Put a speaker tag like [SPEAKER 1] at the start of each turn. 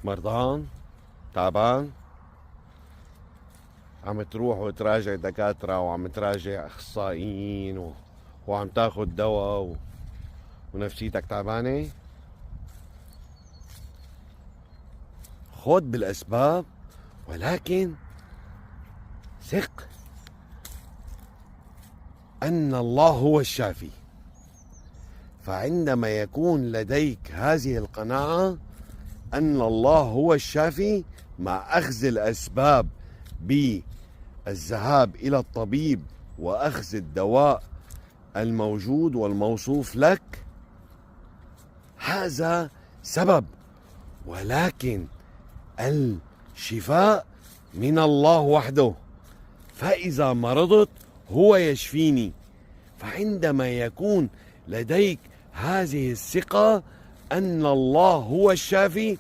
[SPEAKER 1] مرضان، تعبان، عم تروح وتراجع دكاترة وعم تراجع أخصائيين وعم تاخد دواء ونفسيتك تعبانة. خد بالأسباب، ولكن ثق أن الله هو الشافي. فعندما يكون لديك هذه القناعة أن الله هو الشافي مع أخذ الأسباب بالذهاب إلى الطبيب وأخذ الدواء الموجود والموصوف لك، هذا سبب، ولكن الشفاء من الله وحده. فإذا مرضت هو يشفيني. فعندما يكون لديك هذه الثقة أن الله هو الشافي،